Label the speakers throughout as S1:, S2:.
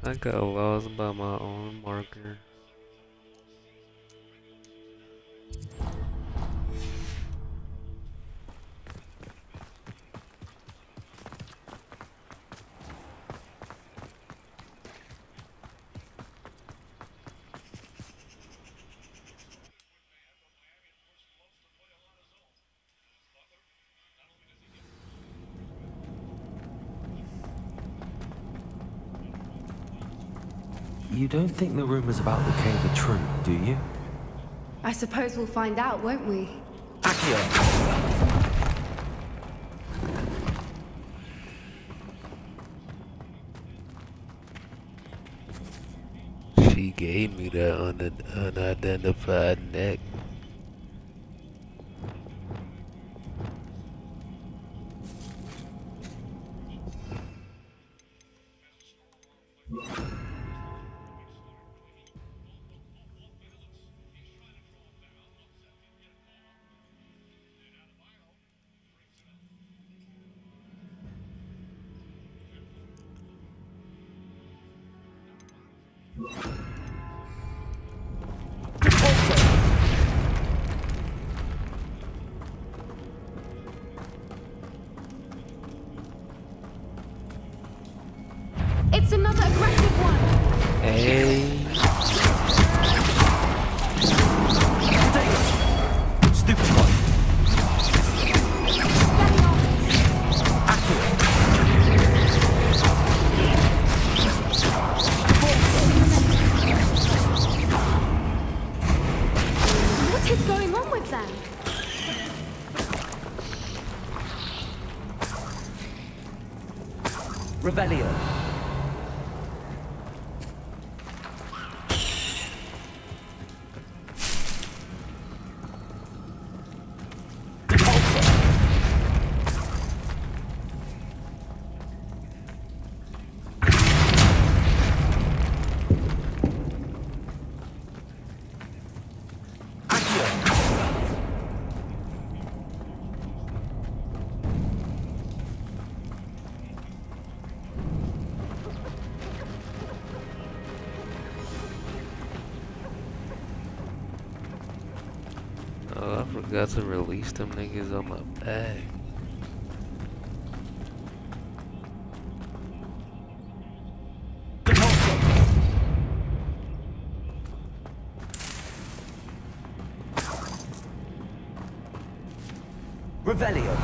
S1: I got lost by my own marker.
S2: You don't think the rumors about the cave are true, do you?
S3: I suppose we'll find out, won't we?
S2: Accio!
S1: She gave me that unidentified neck.
S3: It's another aggressive one!
S1: Hey.
S2: Stupid one!
S3: What is going on with them?
S2: Revelio.
S1: Oh, I forgot to release them niggas on my back.
S2: Revelio.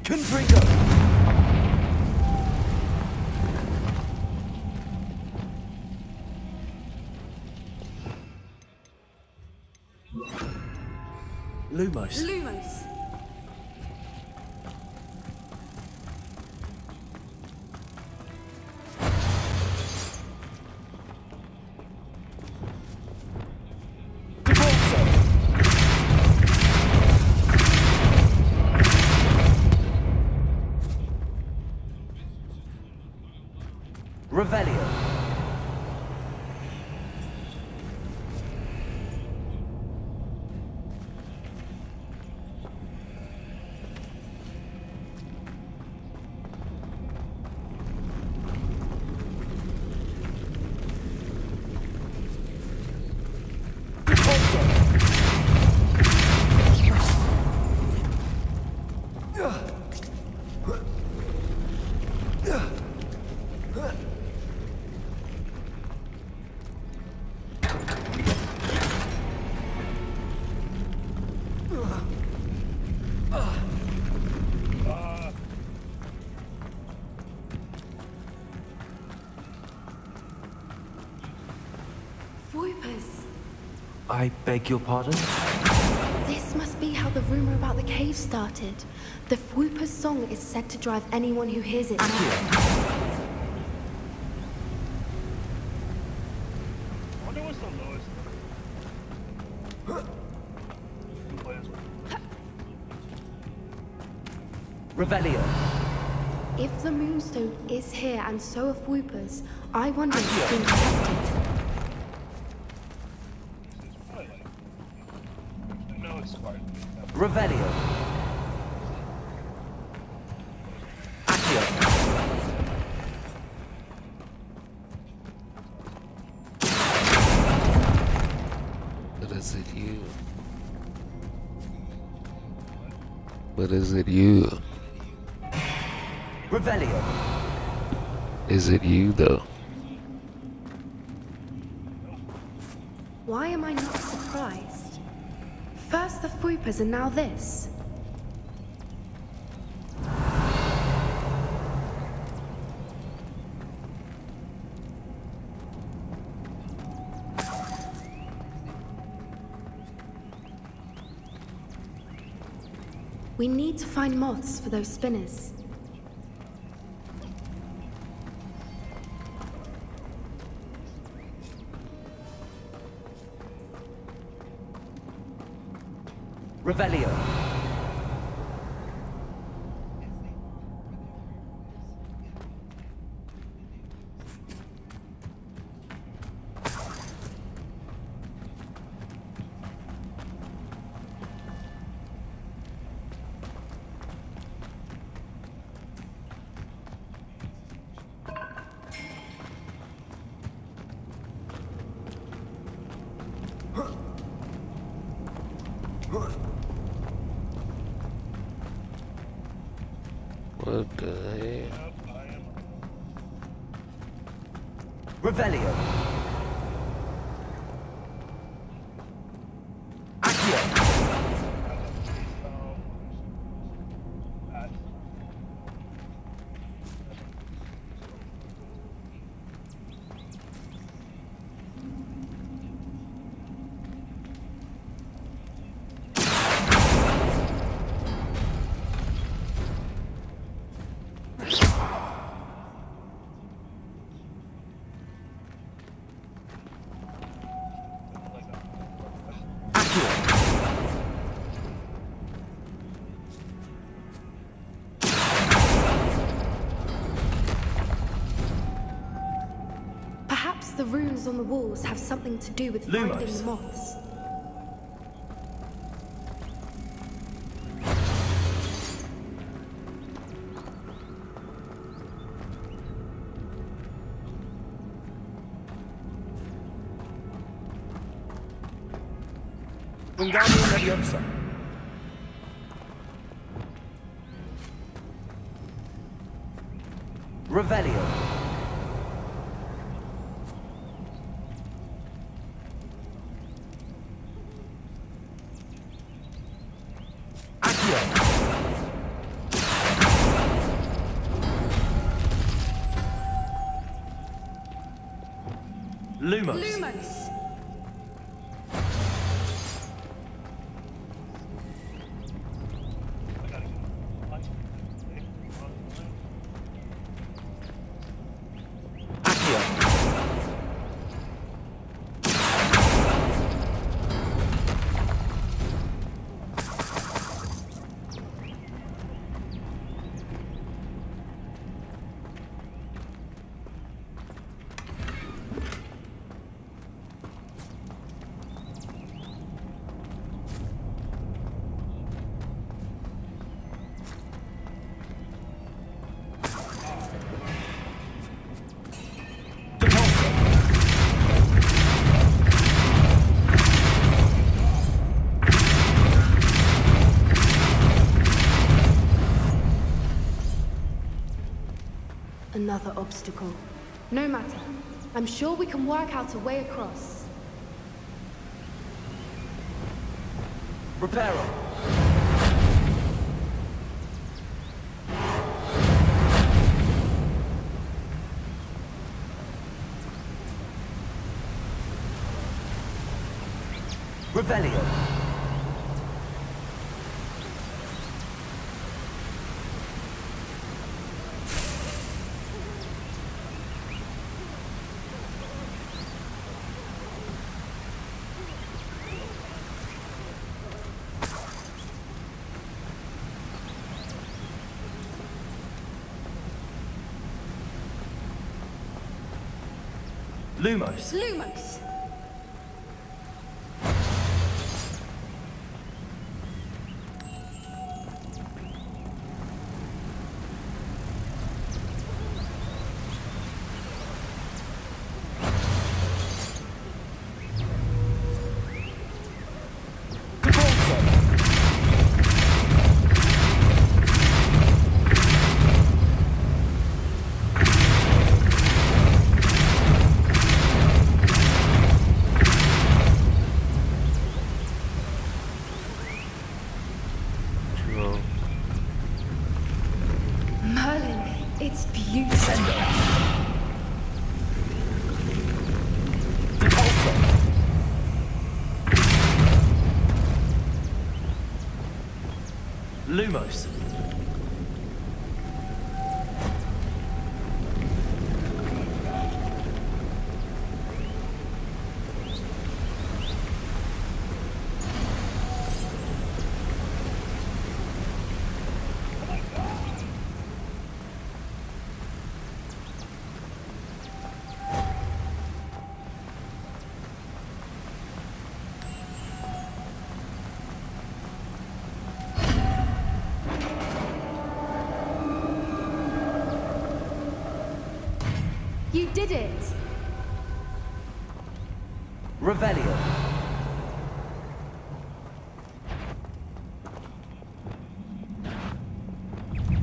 S2: Confringo. Lumos.
S3: Lumos.
S2: Revelio.
S3: Swoopers.
S2: I beg your pardon?
S3: This must be how the rumor about the cave started. The Whooper's song is said to drive anyone who hears it mad.
S2: Revelio.
S3: If the Moonstone is here and so are Whoopers, I wonder if it's been protected.
S2: Revelio. Accio.
S1: But is it you? But is it you?
S2: Revelio.
S1: Is it you though?
S3: Why am I not surprised? First the Fwoopas and now this. We need to find moths for those spinners.
S2: Revelio.
S1: What the hell?
S2: Revelio. Accio.
S3: Perhaps the runes on the walls have something to do with
S2: Lumos.
S3: finding the moths.
S2: Wingardium Leviosa. Revelio. Accio. Lumos.
S3: Lumos!
S2: Accio. Depulso.
S3: Another obstacle. No matter. I'm sure we can work out a way across.
S2: Reparo. Revelio. Lumos.
S3: Lumos!
S2: Lumos.
S3: You did it!
S2: Revelio.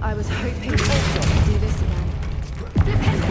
S3: I was hoping we could do this again. Flipendo!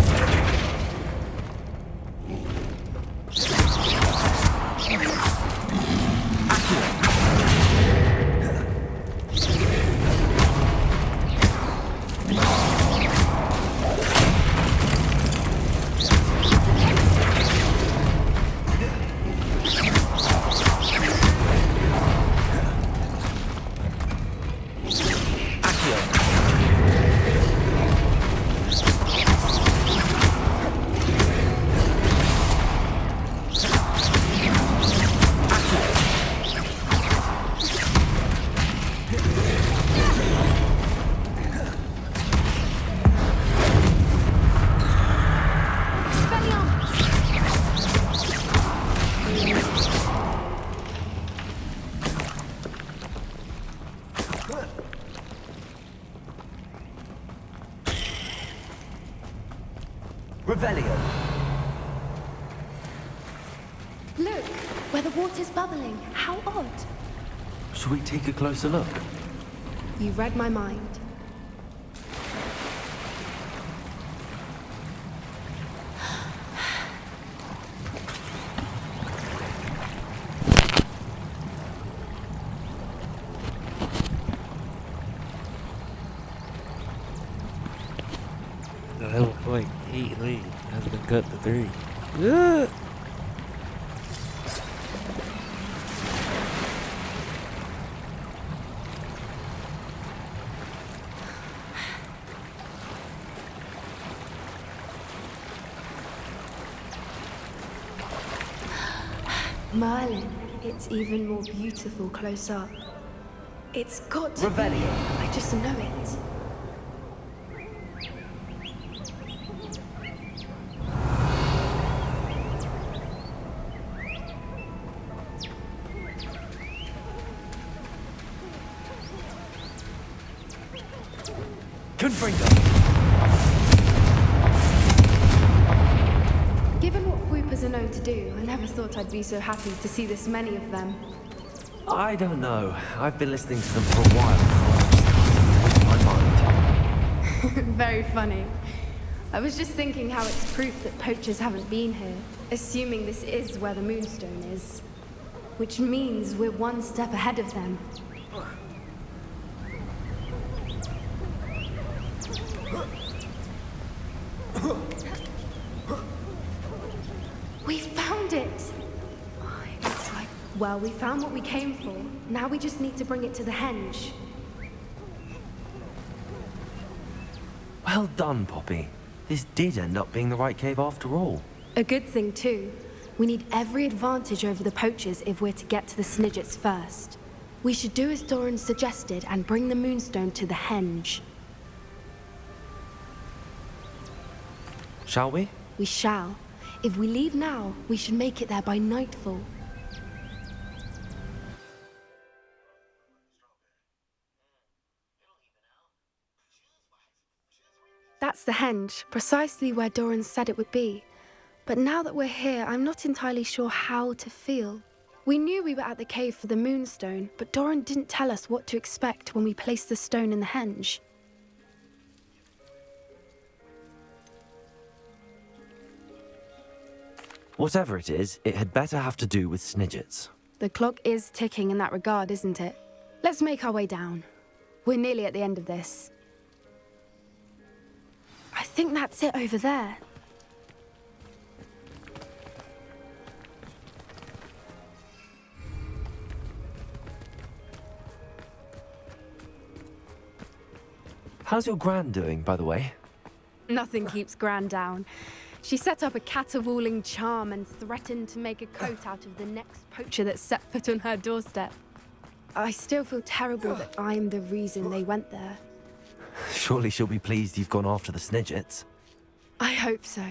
S2: Revelio.
S3: Look, where the water's bubbling. How odd.
S2: Should we take a closer look?
S3: You read my mind.
S1: The 11.8 lead has been cut to 3. Yeah.
S3: Merlin, it's even more beautiful close up. It's got to
S2: Revelio.
S3: be. I just know it.
S2: Confringo.
S3: Given what swoopers are known to do, I never thought I'd be so happy to see this many of them.
S2: I don't know. I've been listening to them for a while. My mind.
S3: Very funny. I was just thinking how it's proof that poachers haven't been here, assuming this is where the Moonstone is. Which means we're one step ahead of them. We found it! It's like, well, we found what we came for. Now we just need to bring it to the henge.
S2: Well done, Poppy. This did end up being the right cave after all.
S3: A good thing, too. We need every advantage over the poachers if we're to get to the Snidgets first. We should do as Doran suggested and bring the Moonstone to the henge.
S2: Shall we?
S3: We shall. If we leave now, we should make it there by nightfall. That's the henge, precisely where Doran said it would be. But now that we're here, I'm not entirely sure how to feel. We knew we were at the cave for the Moonstone, but Doran didn't tell us what to expect when we placed the stone in the henge.
S2: Whatever it is, it had better have to do with Snidgets.
S3: The clock is ticking in that regard, isn't it? Let's make our way down. We're nearly at the end of this. I think that's it over there.
S2: How's your gran doing, by the way?
S3: Nothing keeps Gran down. She set up a caterwauling charm and threatened to make a coat out of the next poacher that set foot on her doorstep. I still feel terrible that I'm the reason they went there.
S2: Surely she'll be pleased you've gone after the Snidgets.
S3: I hope so.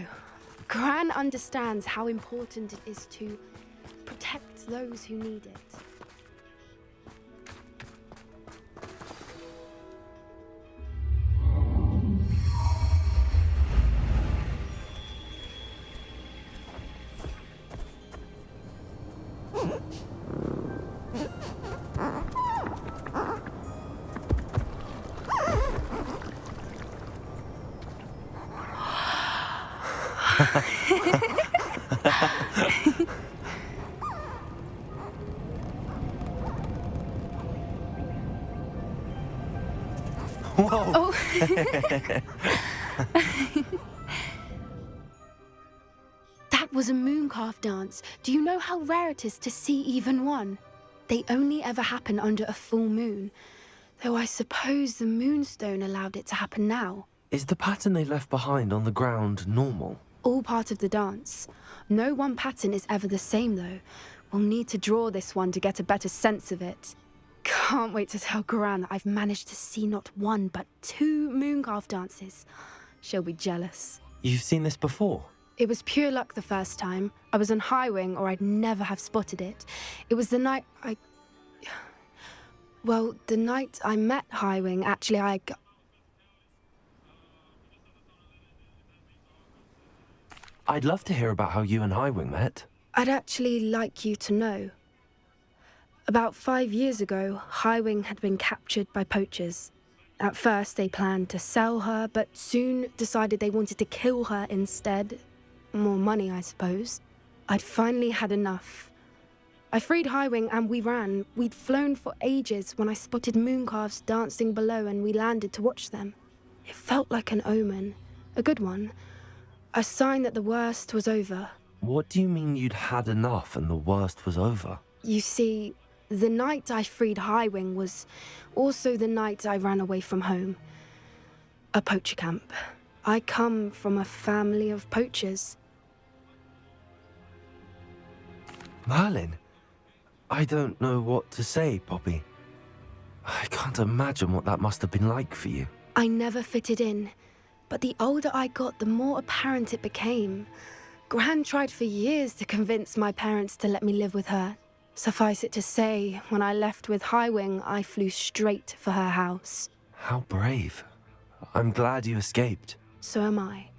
S3: Gran understands how important it is to protect those who need it.
S2: Whoa!
S3: Oh. That was a mooncalf dance. Do you know how rare it is to see even one? They only ever happen under a full moon. Though I suppose the moonstone allowed it to happen now.
S2: Is the pattern they left behind on the ground normal?
S3: All part of the dance. No one pattern is ever the same, though. We'll need to draw this one to get a better sense of it. Can't wait to tell Gran that I've managed to see not one, but 2 mooncalf dances. She'll be jealous.
S2: You've seen this before?
S3: It was pure luck the first time. I was on Highwing, or I'd never have spotted it. It was the night Well, the night I met Highwing, actually,
S2: I'd love to hear about how you and Highwing met.
S3: I'd actually like you to know. About 5 years ago, Highwing had been captured by poachers. At first, they planned to sell her, but soon decided they wanted to kill her instead. More money, I suppose. I'd finally had enough. I freed Highwing and we ran. We'd flown for ages when I spotted mooncalves dancing below and we landed to watch them. It felt like an omen. A good one. A sign that the worst was over.
S2: What do you mean you'd had enough and the worst was over?
S3: You see, the night I freed Highwing was also the night I ran away from home. A poacher camp. I come from a family of poachers.
S2: Merlin? I don't know what to say, Poppy. I can't imagine what that must have been like for you.
S3: I never fitted in, but the older I got, the more apparent it became. Gran tried for years to convince my parents to let me live with her. Suffice it to say, when I left with Highwing, I flew straight for her house.
S2: How brave. I'm glad you escaped.
S3: So am I.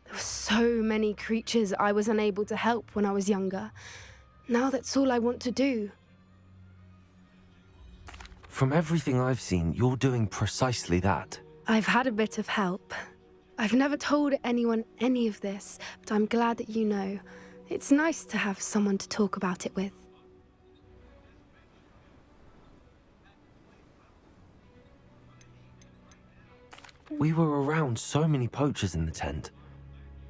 S3: There were so many creatures I was unable to help when I was younger. Now that's all I want to do.
S2: From everything I've seen, you're doing precisely that.
S3: I've had a bit of help. I've never told anyone any of this, but I'm glad that you know. It's nice to have someone to talk about it with.
S2: We were around so many poachers in the tent.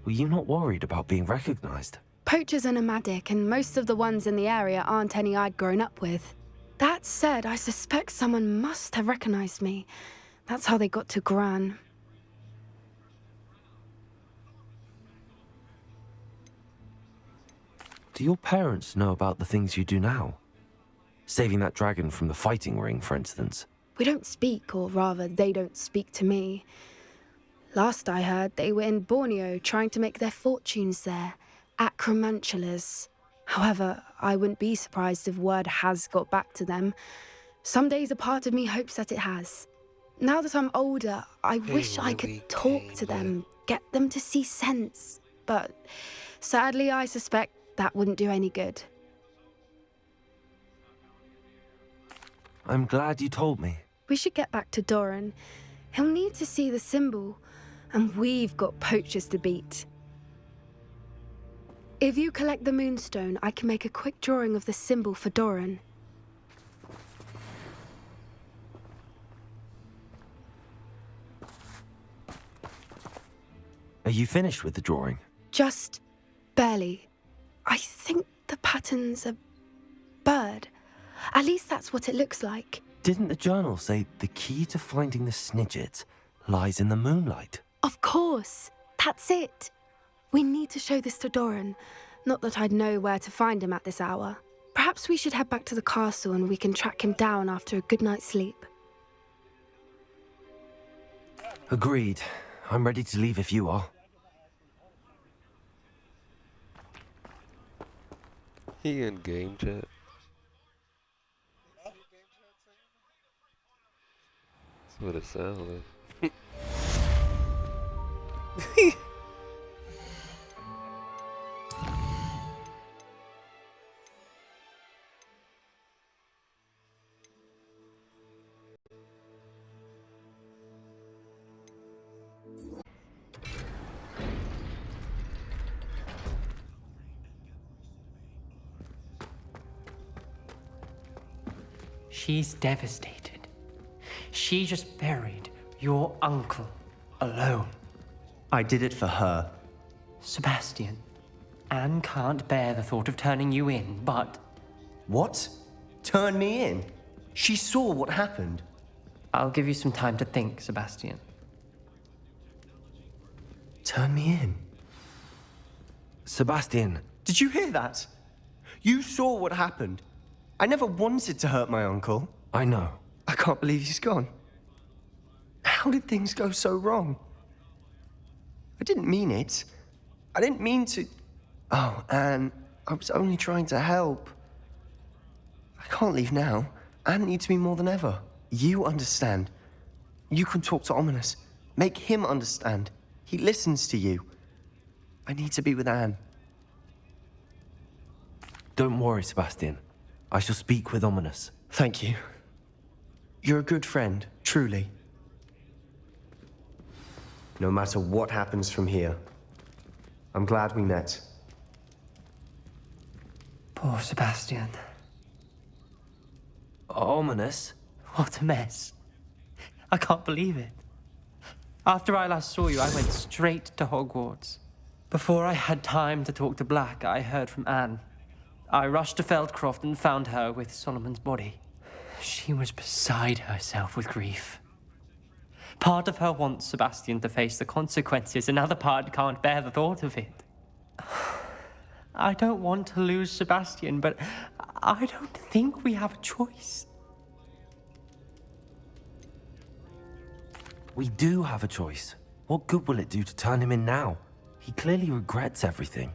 S2: Were you not worried about being recognized?
S3: Poachers are nomadic, and most of the ones in the area aren't any I'd grown up with. That said, I suspect someone must have recognized me. That's how they got to Gran.
S2: Do your parents know about the things you do now? Saving that dragon from the fighting ring, for instance.
S3: We don't speak, or rather, they don't speak to me. Last I heard, they were in Borneo trying to make their fortunes there. Acromantulas. However, I wouldn't be surprised if word has got back to them. Some days a part of me hopes that it has. Now that I'm older, I wish I could talk to them, get them to see sense. But sadly, I suspect that wouldn't do any good.
S2: I'm glad you told me.
S3: We should get back to Doran. He'll need to see the symbol, and we've got poachers to beat. If you collect the moonstone, I can make a quick drawing of the symbol for Doran.
S2: Are you finished with the drawing?
S3: Just barely. I think the pattern's a bird. At least that's what it looks like.
S2: Didn't the journal say the key to finding the Snidget lies in the moonlight.
S3: Of course. That's it. We need to show this to Doran. Not that I'd know where to find him at this hour. Perhaps we should head back to the castle and we can track him down after a good night's sleep.
S2: Agreed. I'm ready to leave if you are.
S1: He in game chat. That's what it sounds like.
S4: She's devastated. She just buried your uncle alone.
S5: I did it for her.
S4: Sebastian, Anne can't bear the thought of turning you in, but...
S5: What? Turn me in? She saw what happened.
S4: I'll give you some time to think, Sebastian.
S5: Turn me in?
S2: Sebastian.
S5: Did you hear that? You saw what happened. I never wanted to hurt my uncle.
S2: I know.
S5: I can't believe he's gone. How did things go so wrong? I didn't mean it. I didn't mean to... Oh, Anne, I was only trying to help. I can't leave now. Anne needs me more than ever. You understand. You can talk to Ominous. Make him understand. He listens to you. I need to be with Anne.
S2: Don't worry, Sebastian. I shall speak with Ominous.
S5: Thank you. You're a good friend, truly. No matter what happens from here, I'm glad we met.
S4: Poor Sebastian.
S2: Ominous?
S4: What a mess. I can't believe it. After I last saw you, I went straight to Hogwarts. Before I had time to talk to Black, I heard from Anne. I rushed to Feldcroft and found her with Solomon's body. She was beside herself with grief. Part of her wants Sebastian to face the consequences, another part can't bear the thought of it. I don't want to lose Sebastian, but I don't think we have a choice.
S2: We do have a choice. What good will it do to turn him in now? He clearly regrets everything.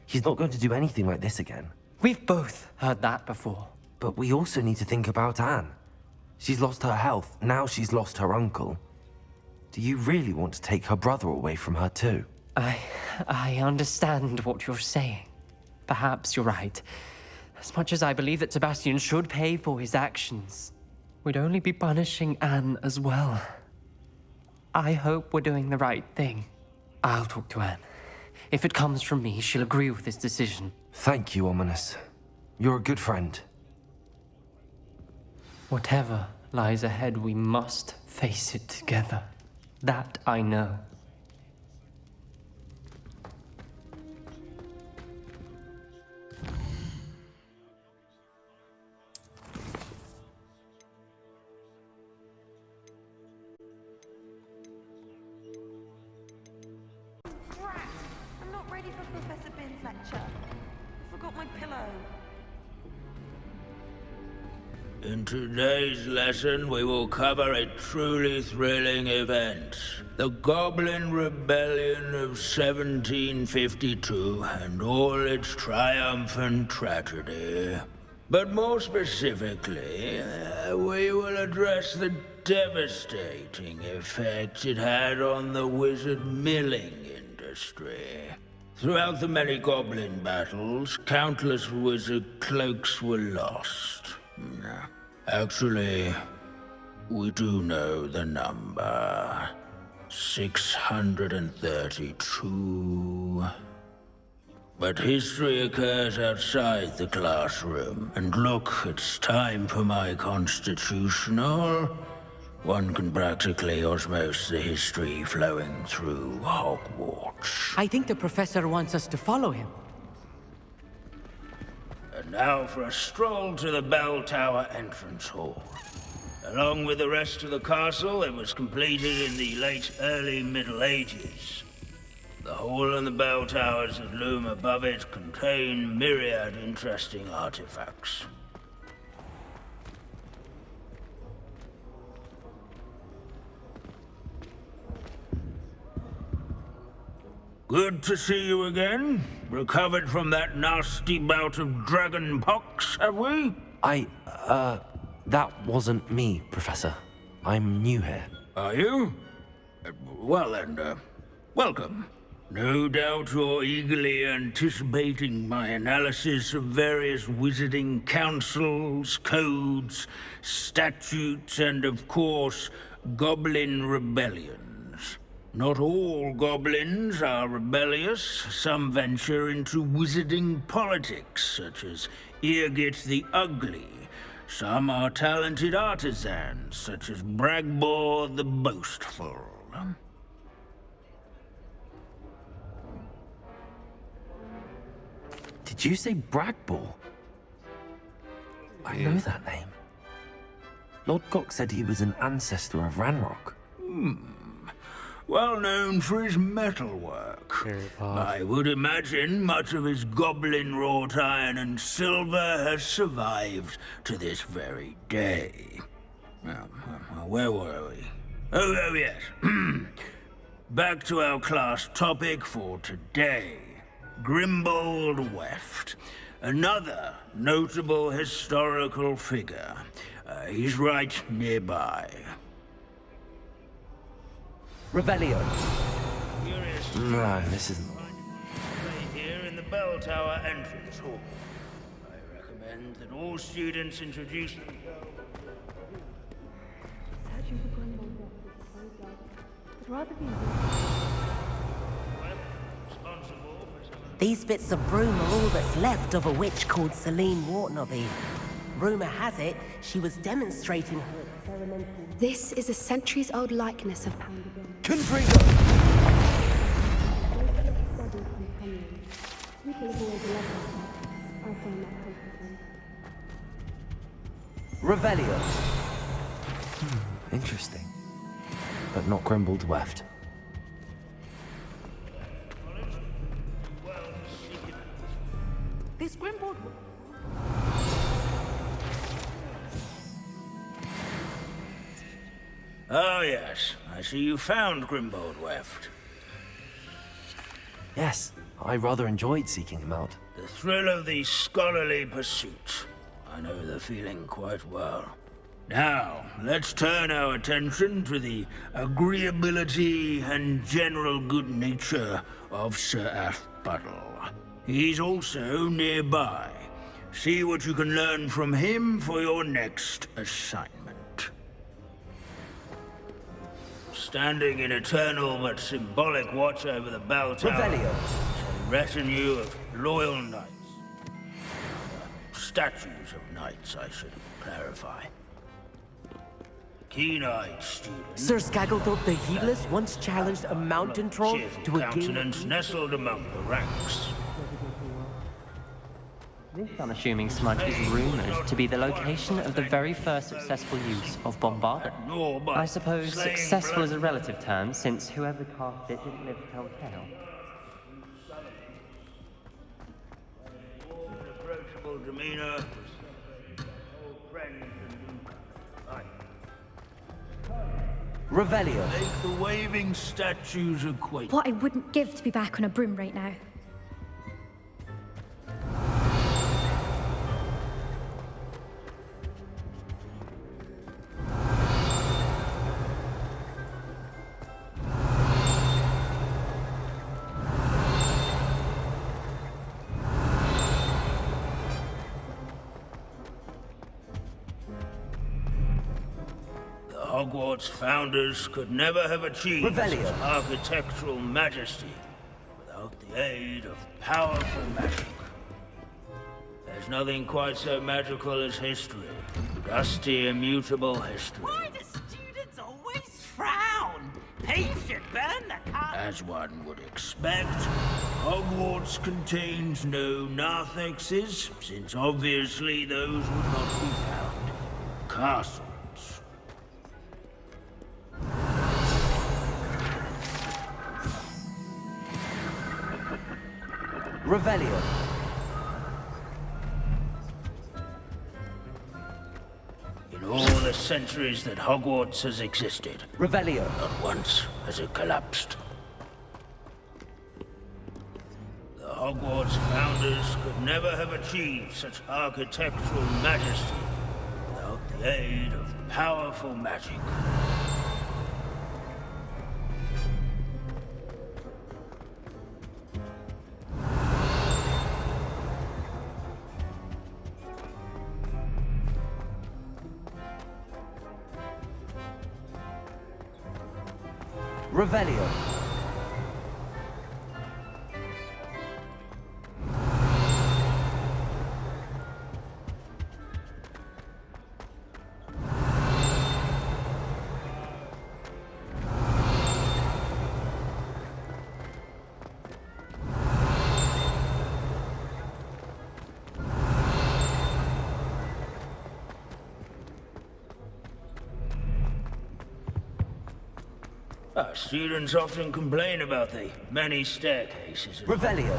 S2: He's not going to do anything like this again.
S4: We've both heard that before.
S2: But we also need to think about Anne. She's lost her health, now she's lost her uncle. Do you really want to take her brother away from her too?
S4: I understand what you're saying. Perhaps you're right. As much as I believe that Sebastian should pay for his actions, we'd only be punishing Anne as well. I hope we're doing the right thing. I'll talk to Anne. If it comes from me, she'll agree with this decision.
S2: Thank you, Ominous. You're a good friend.
S4: Whatever lies ahead, we must face it together. That I know.
S6: I'm not ready for Professor Bin's lecture. I forgot my pillow.
S7: In today's lesson, we will cover a truly thrilling event. The Goblin Rebellion of 1752 and all its triumphant tragedy. But more specifically, we will address the devastating effect it had on the wizard milling industry. Throughout the many goblin battles, countless wizard cloaks were lost. Actually, we do know the number. 632. But history occurs outside the classroom. And look, it's time for my constitutional. One can practically osmose the history flowing through Hogwarts.
S4: I think the professor wants us to follow him.
S7: And now for a stroll to the Bell Tower entrance hall. Along with the rest of the castle, it was completed in the late early Middle Ages. The hall and the bell towers that loom above it contain myriad interesting artifacts. Good to see you again. Recovered from that nasty bout of dragon pox, have we?
S2: That wasn't me, Professor. I'm new here.
S7: Are you? Well then, welcome. No doubt you're eagerly anticipating my analysis of various wizarding councils, codes, statutes, and of course, goblin rebellions. Not all goblins are rebellious. Some venture into wizarding politics, such as Irgit the Ugly. Some are talented artisans, such as Bragbor the Boastful.
S2: Did you say Bragbor? I know that name. Lord Cox said he was an ancestor of Ranrock.
S7: Well known for his metalwork. I would imagine much of his goblin-wrought iron and silver has survived to this very day. Where were we? Oh yes. Back to our class topic for today. Grimbold Weft. Another notable historical figure. He's right nearby.
S4: Revelio.
S2: No, this isn't.
S7: Play here in the bell tower entrance hall. I recommend that all students introduce themselves.
S8: These bits of broom are all that's left of a witch called Celine Wartnaby. Rumor has it, she was demonstrating her experimental...
S3: This is a centuries-old likeness of
S4: Revelio.
S2: Interesting. But not Grimbold Weft.
S8: This Grimbold...
S7: Oh yes, I see you found Grimbold Weft.
S2: Yes, I rather enjoyed seeking him out.
S7: The thrill of the scholarly pursuit. I know the feeling quite well. Now, let's turn our attention to the agreeability and general good nature of Sir Athbuddle. He's also nearby. See what you can learn from him for your next assignment. Standing in eternal but symbolic watch over the bell tower,
S4: Revelio.
S7: is a retinue of loyal knights. Statues of knights, I should clarify. Keen-eyed students.
S8: Sir Skagglethrop the Heedless once challenged a mountain troll
S7: cheerful
S8: to a game...
S7: countenance nestled among the ranks.
S4: This unassuming smudge is rumored to be the location of the very first successful use of bombardment.
S7: Nor by
S4: I suppose
S7: slaying
S4: successful is a
S7: blood.
S4: relative term, since whoever cast it didn't live to tell tale.
S7: Approachable demeanor. Old friends and new
S4: Revelio.
S7: Make the waving statues acquainted.
S9: What I wouldn't give to be back on a broom right now.
S7: Hogwarts founders could never have achieved
S4: Revelio.
S7: such architectural majesty without the aid of powerful magic. There's nothing quite so magical as history. Dusty, immutable history.
S6: Why do students always frown? Peace should burn the cup.
S7: As one would expect, Hogwarts contains no narthexes, since obviously those would not be found. Castles,
S2: Revelio.
S7: In all the centuries that Hogwarts has existed,
S2: Revelio.
S7: not once has it collapsed. The Hogwarts founders could never have achieved such architectural majesty without the aid of powerful magic.
S2: Revelio.
S7: Our students often complain about the many staircases.
S2: Revelio.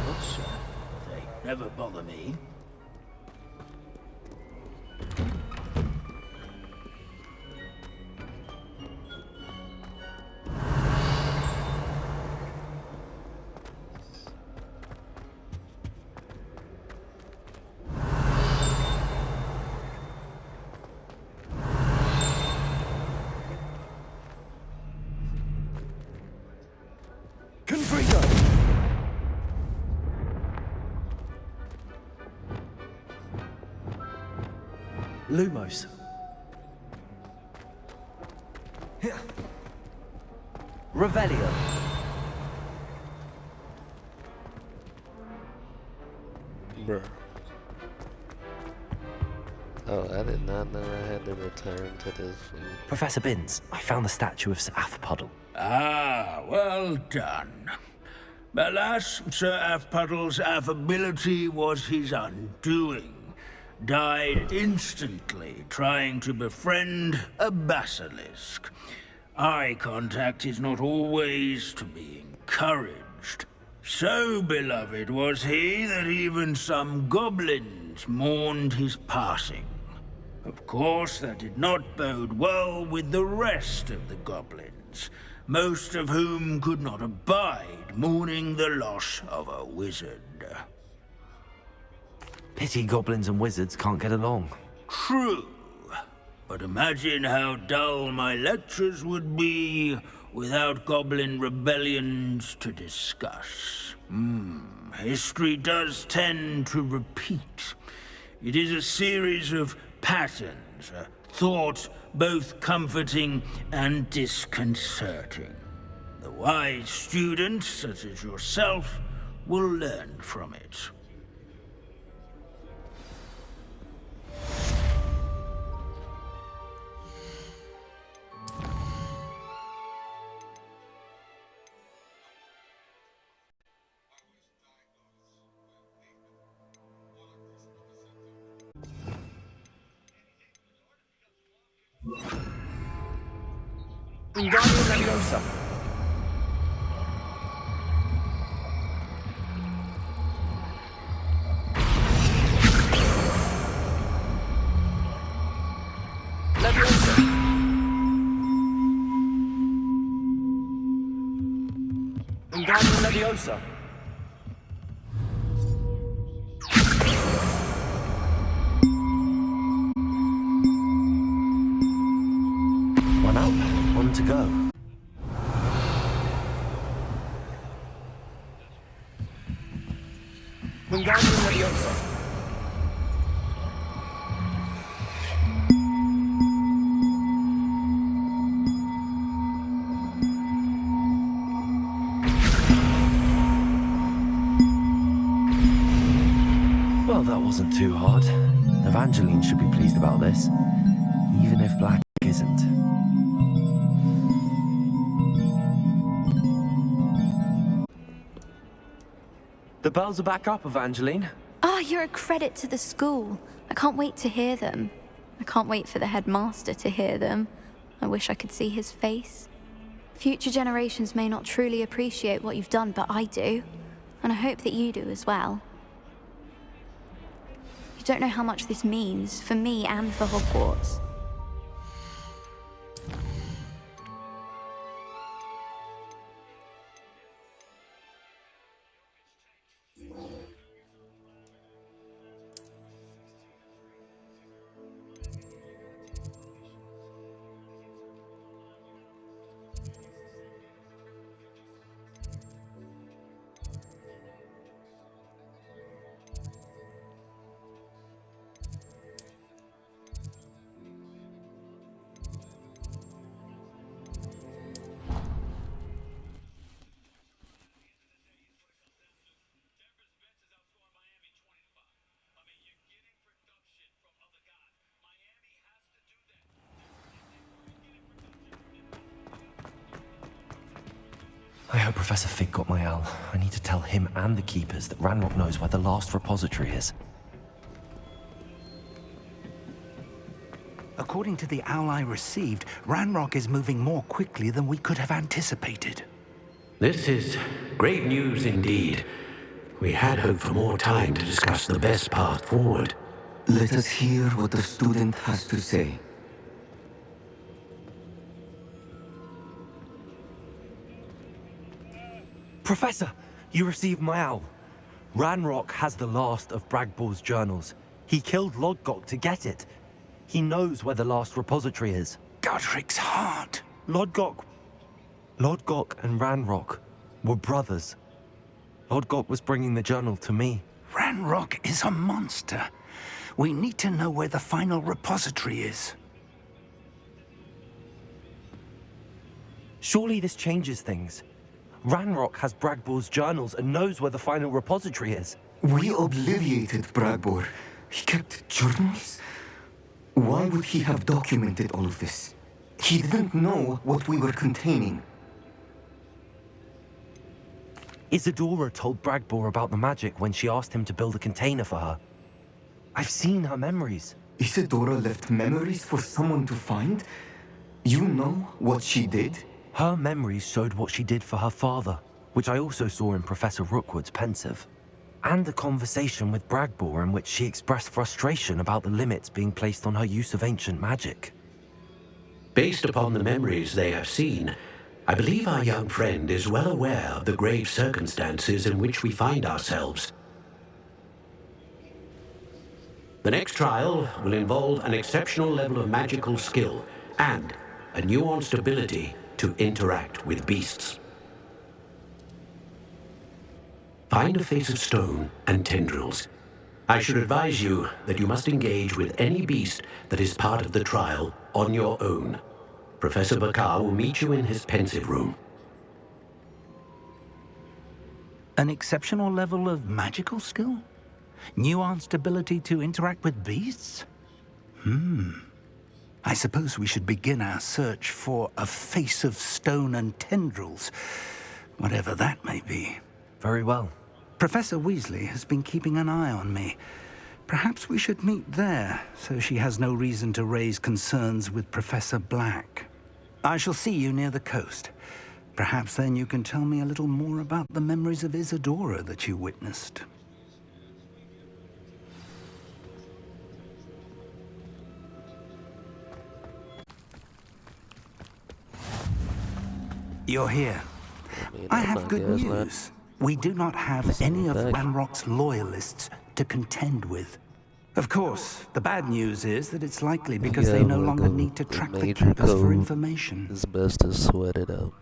S7: They never bother me.
S2: Confrigo. Lumos. Revelio.
S1: Bruh. Oh, I did not know I had to return to this food.
S2: Professor Binns, I found the statue of Sir Afpuddle.
S7: Ah, well done. Alas, Sir Afpuddle's affability was his undoing. Died instantly trying to befriend a basilisk. Eye contact is not always to be encouraged. So beloved was he that even some goblins mourned his passing. Of course, that did not bode well with the rest of the goblins, most of whom could not abide mourning the loss of a wizard.
S2: Pity goblins and wizards can't get along.
S7: True, but imagine how dull my lectures would be without goblin rebellions to discuss. History does tend to repeat. It is a series of patterns, a thought both comforting and disconcerting. The wise student, such as yourself, will learn from it.
S2: Wingardium Leviosa. Leviosa. Wingardium Leviosa. One up, one to go. Wingardium Leviosa. Well, that wasn't too hard. Evangeline should be pleased about this, even if Black isn't. The bells are back up, Evangeline.
S10: Ah, you're a credit to the school. I can't wait to hear them. I can't wait for the headmaster to hear them. I wish I could see his face. Future generations may not truly appreciate what you've done, but I do. And I hope that you do as well. don't know how much this means for me and for Hogwarts.
S2: I hope Professor Fig got my owl. I need to tell him and the Keepers that Ranrock knows where the last repository is.
S11: According to the owl I received, Ranrock is moving more quickly than we could have anticipated.
S12: This is great news indeed. We had hoped for more time to discuss the best path forward.
S13: Let us hear what the student has to say.
S2: Professor, you received my owl. Ranrock has the last of Bragbor's journals. He killed Lodgok to get it. He knows where the last repository is.
S11: Godric's heart.
S2: Lodgok and Ranrock were brothers. Lodgok was bringing the journal to me.
S11: Ranrock is a monster. We need to know where the final repository is.
S2: Surely this changes things. Ranrock has Bragbor's journals and knows where the final repository is.
S13: We obliviated Bragbor. He kept journals? Why would he have documented all of this? He didn't know what we were containing.
S2: Isadora told Bragbor about the magic when she asked him to build a container for her. I've seen her memories.
S13: Isadora left memories for someone to find? You know what she did?
S2: Her memories showed what she did for her father, which I also saw in Professor Rookwood's pensive. And a conversation with Bragbor in which she expressed frustration about the limits being placed on her use of ancient magic.
S12: Based upon the memories they have seen, I believe our young friend is well aware of the grave circumstances in which we find ourselves. The next trial will involve an exceptional level of magical skill and a nuanced ability to interact with beasts. Find a face of stone and tendrils. I should advise you that you must engage with any beast that is part of the trial on your own. Professor Bakar will meet you in his pensive room.
S11: An exceptional level of magical skill? Nuanced ability to interact with beasts? I suppose we should begin our search for a face of stone and tendrils, whatever that may be.
S2: Very well.
S11: Professor Weasley has been keeping an eye on me. Perhaps we should meet there, so she has no reason to raise concerns with Professor Black. I shall see you near the coast. Perhaps then you can tell me a little more about the memories of Isadora that you witnessed. You're here. I have good news. We do not have any of Ranrock's loyalists to contend with. Of course, the bad news is that it's likely because they no longer need to track the Keepers for information.
S1: It's best to sweat it out.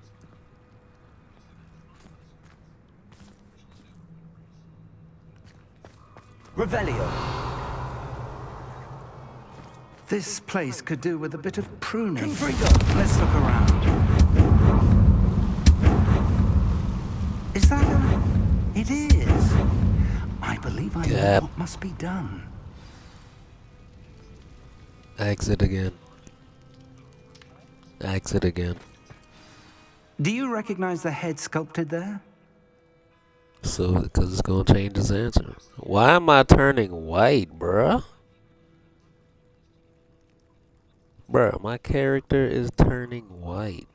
S2: Revelio.
S11: This place could do with a bit of pruning. Let's look around. Is that a... It is. I believe I know what must be done.
S1: Exit again. Exit again.
S11: Do you recognize the head sculpted there?
S1: So, because it's gonna change his answer. Why am I turning white, bruh? Bruh, my character is turning white.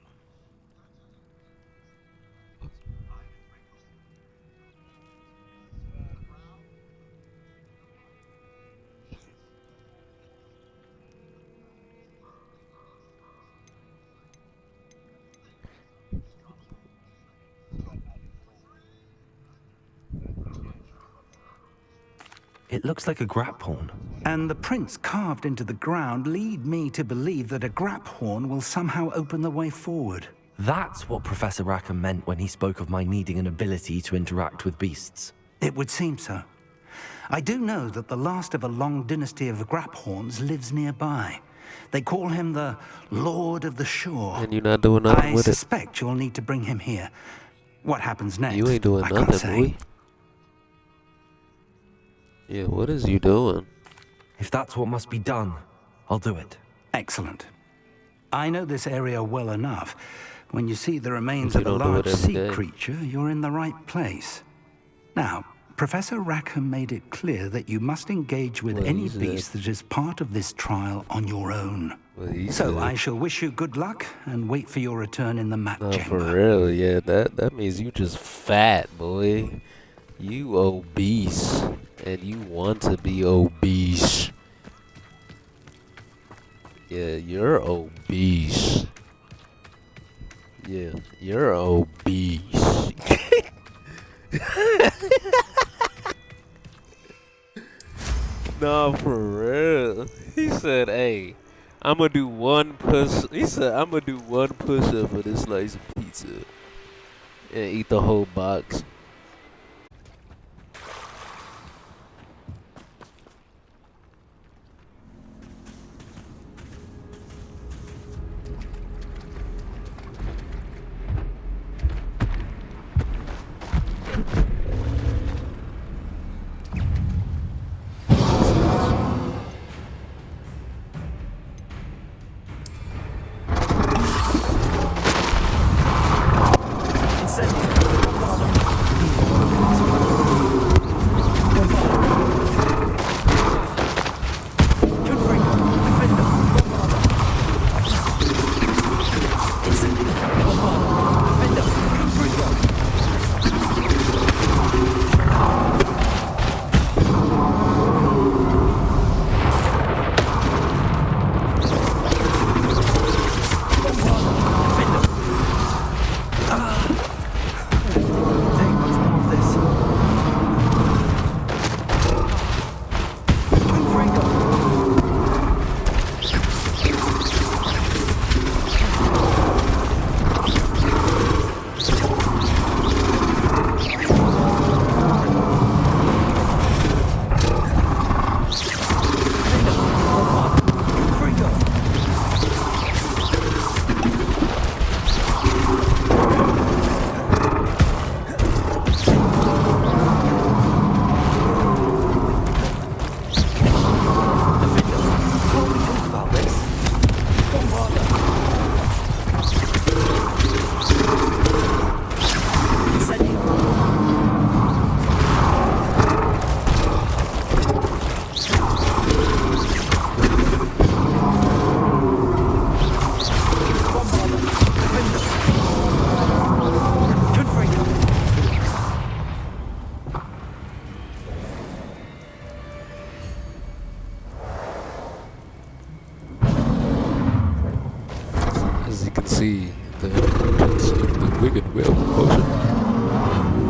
S2: It looks like a graphorn.
S11: And the prints carved into the ground lead me to believe that a graphorn will somehow open the way forward.
S2: That's what Professor Rackham meant when he spoke of my needing an ability to interact with beasts.
S11: It would seem so. I do know that the last of a long dynasty of graphorns lives nearby. They call him the Lord of the Shore.
S1: And you're not doing nothing
S11: I
S1: with it.
S11: I suspect you'll need to bring him here. What happens next?
S1: You ain't doing
S11: I can't
S1: nothing,
S11: say.
S1: boy. Yeah, what is you doing?
S2: If that's what must be done, I'll do it.
S11: Excellent. I know this area well enough. When you see the remains
S1: You
S11: of a
S1: don't do it
S11: large
S1: every
S11: sea
S1: day.
S11: creature, you're in the right place. Now, Professor Rackham made it clear that you must engage with
S1: Well,
S11: any
S1: he said-
S11: beast that is part of this trial on your own.
S1: Well, he
S11: So
S1: said-
S11: I shall wish you good luck and wait for your return in the map
S1: No,
S11: chamber.
S1: for real, yeah. That means you just fat, boy. You obese, and you want to be obese. Yeah, you're obese. Yeah, you're obese. No, for real. He said, "Hey, I'm gonna do one push." He said, "I'm gonna do one push-up for this slice of pizza and eat the whole box." As you can see, the emergence of the wicked wheel of motion.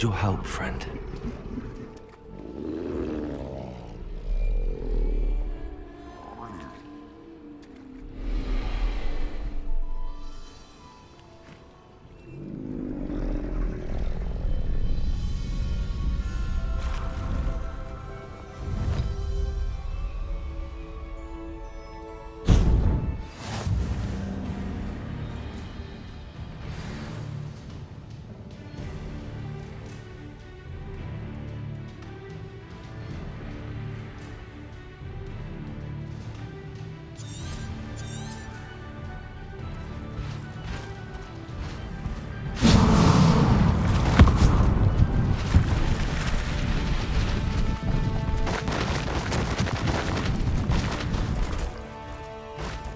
S2: your help, friend.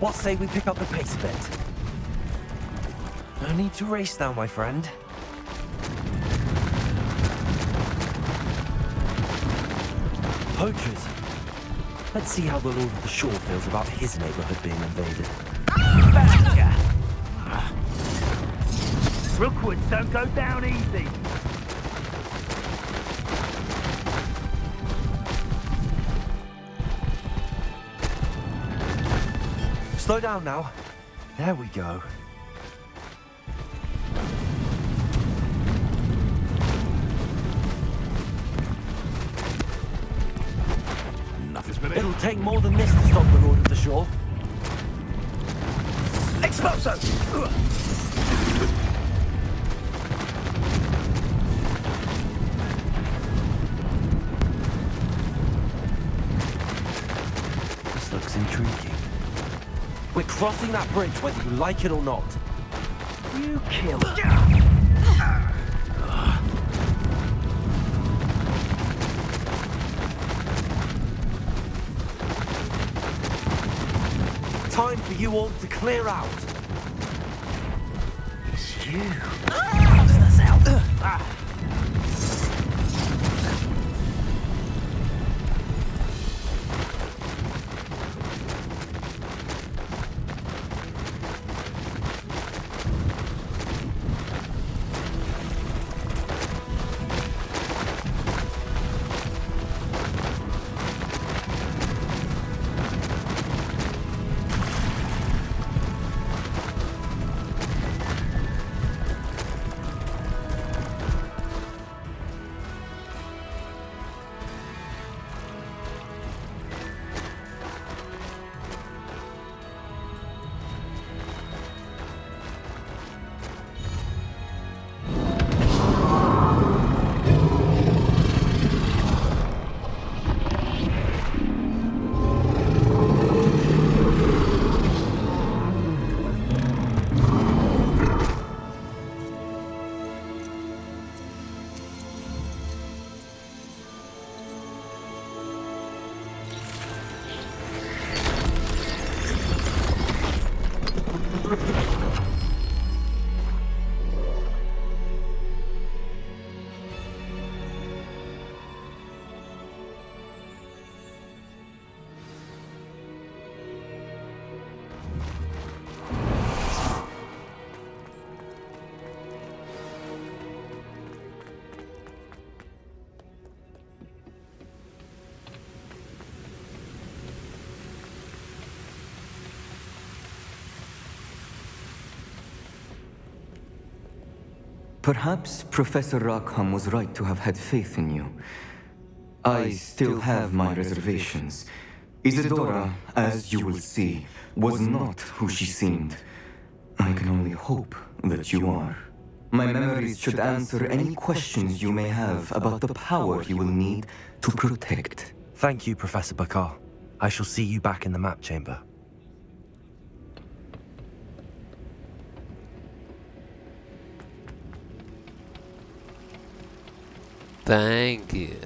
S14: What say we pick up the pace a bit? No need to race now, my friend. Poachers. Let's see how the Lord of the Shore feels about his neighborhood being invaded.
S15: Rookwoods don't go down easy.
S14: Slow down now. There we go. It'll take more than this to stop the Lord of the Shore.
S15: Exploso!
S14: This looks intriguing. We're crossing that bridge whether you like it or not.
S15: You kill.
S14: Time for you all to clear out.
S15: It's you.
S13: Perhaps Professor Rackham was right to have had faith in you. I still have my reservations. Isadora, as you will see, was not who she seemed. I can only hope that you are. My memories should answer any questions you may have about the power you will need to protect.
S14: Thank you, Professor Bakar. I shall see you back in the map chamber.
S1: Thank you.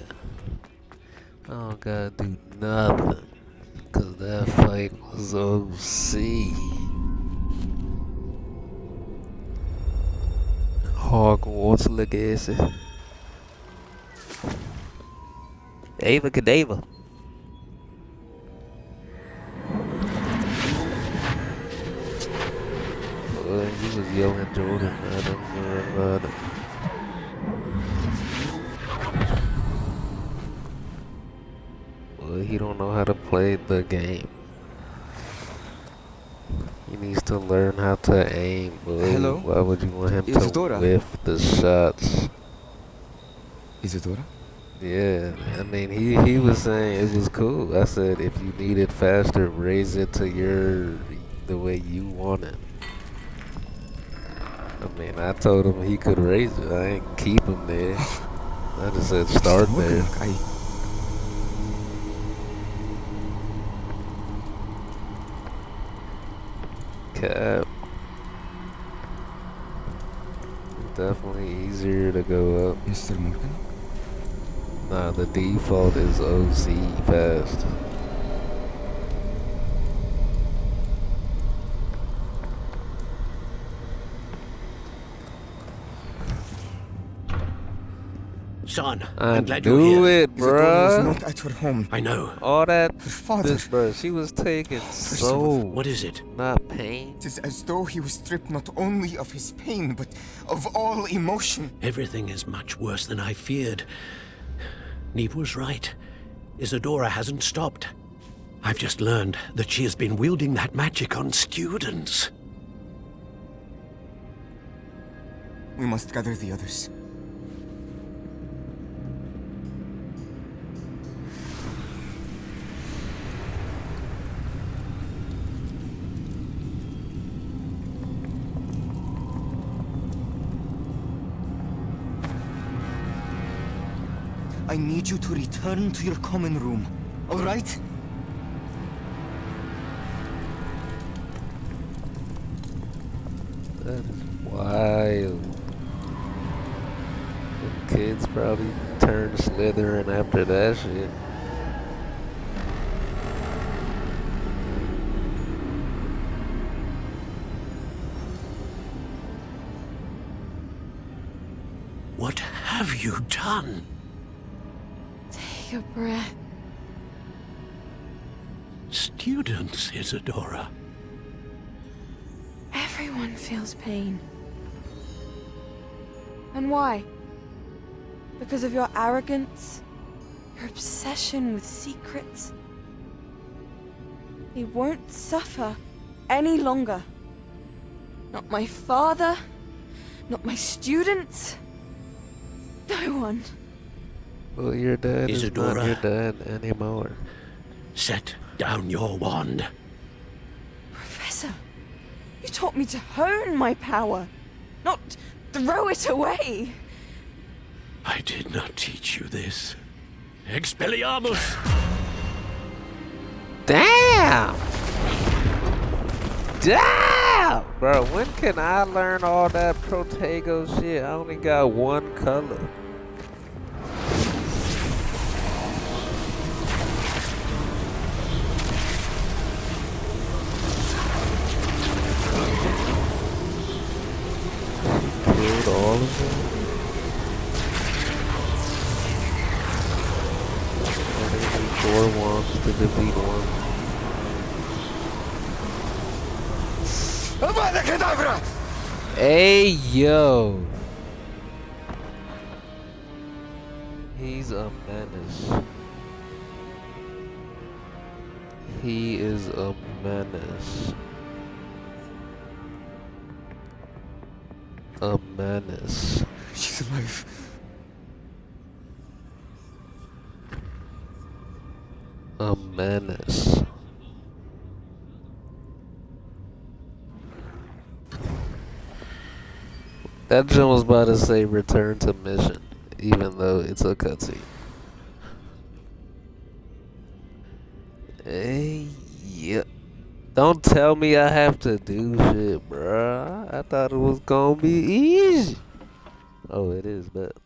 S1: I don't gotta do nothing, cause that fight was OC. Hogwarts Legacy. Ava Kedavra. He was yelling Jordan. he don't know how to play the game. He needs to learn how to aim, boy.
S13: Hello?
S1: Why would you want him
S13: Isadora?
S1: to whiff the shots?
S13: Isadora?
S1: Yeah, I mean, he was saying it was cool. I said if you need it faster, raise it to the way you want it. I mean, I told him he could raise it. I ain't keep him there. I just said start there. Cap. Definitely easier to go up.
S13: Mr. Morgan?
S1: Nah, the default is OC fast.
S12: Son,
S1: I
S12: I'm glad you're
S1: knew
S12: here.
S1: it, bruh.
S13: Not at her home.
S12: I know.
S1: All that,
S13: Her father.
S1: bruh, she was taking soul.
S12: What is it?
S1: Not pain.
S13: It is as though he was stripped not only of his pain, but of all emotion.
S12: Everything is much worse than I feared. Neve was right. Isadora hasn't stopped. I've just learned that she has been wielding that magic on students.
S13: We must gather the others. I need you to return to your common room, all right?
S1: That is wild. The kids probably turned Slytherin after that shit.
S12: What have you done?
S6: Take a breath.
S12: Students, Isadora.
S6: Everyone feels pain. And why? Because of your arrogance? Your obsession with secrets? He won't suffer any longer. Not my father, not my students, no one.
S1: Well, your dad is
S12: Isadora.
S1: not your dad anymore.
S12: Set down your wand.
S6: Professor, you taught me to hone my power, not throw it away.
S12: I did not teach you this. Expelliarmus!
S1: Damn! Damn! Bro, when can I learn all that Protego shit? I only got one color. Killed all of them? And they need 4 wands to defeat one. Hey, yo. He's a menace. He is a menace. A menace.
S13: She's alive.
S1: A menace. That Jim was about to say return to mission, even though it's a cutscene. Hey, yeah. Don't tell me I have to do shit, bruh. I thought it was gonna be easy. Oh, it is, but.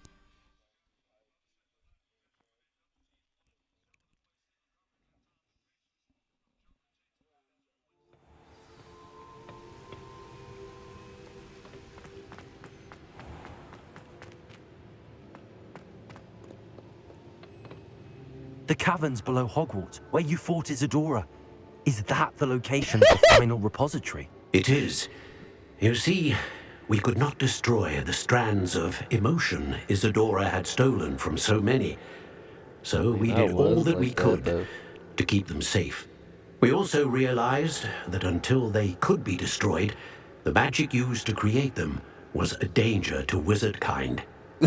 S2: The caverns below Hogwarts, where you fought Isadora. Is that the location of the final repository?
S12: It is. You see, we could not destroy the strands of emotion Isadora had stolen from so many. So we
S1: I
S12: did all
S1: was
S12: that
S1: like
S12: we
S1: that,
S12: could
S1: though.
S12: to keep them safe. We also realized that until they could be destroyed, the magic used to create them was a danger to wizard kind.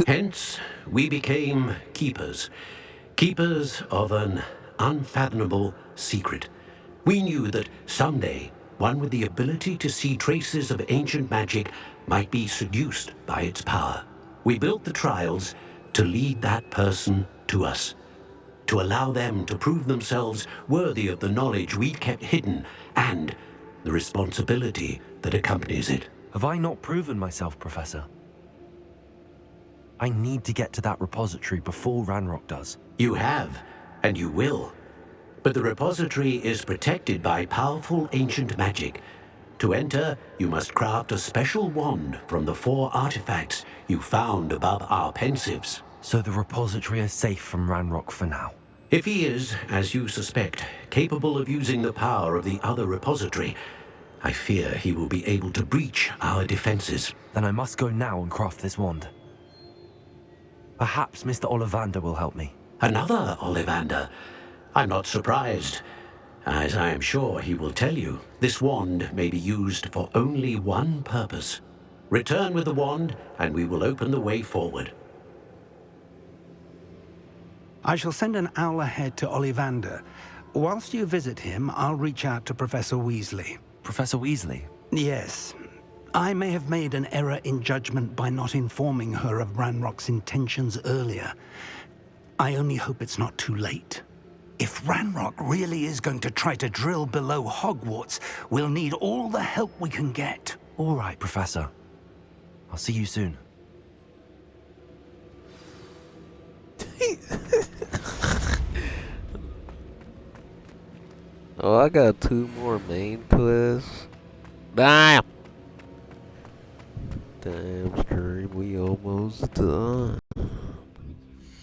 S12: Hence, we became keepers. Keepers of an unfathomable secret. We knew that someday, one with the ability to see traces of ancient magic might be seduced by its power. We built the trials to lead that person to us, to allow them to prove themselves worthy of the knowledge we'd kept hidden and the responsibility that accompanies it.
S2: Have I not proven myself, Professor? I need to get to that repository before Ranrock does.
S12: You have, and you will. But the repository is protected by powerful ancient magic. To enter, you must craft a special wand from the 4 artifacts you found above our pensives.
S2: So the repository is safe from Ranrock for now.
S12: If he is, as you suspect, capable of using the power of the other repository, I fear he will be able to breach our defenses.
S2: Then I must go now and craft this wand. Perhaps Mr. Ollivander will help me.
S12: Another Ollivander? I'm not surprised. As I am sure he will tell you, this wand may be used for only one purpose. Return with the wand, and we will open the way forward.
S11: I shall send an owl ahead to Ollivander. Whilst you visit him, I'll reach out to Professor Weasley.
S2: Professor Weasley?
S11: Yes. I may have made an error in judgment by not informing her of Ranrock's intentions earlier. I only hope it's not too late. If Ranrock really is going to try to drill below Hogwarts, we'll need all the help we can get.
S2: All right, Professor. I'll see you soon.
S1: Oh, I got 2 more main quests. Damn! Damn stream, we almost done.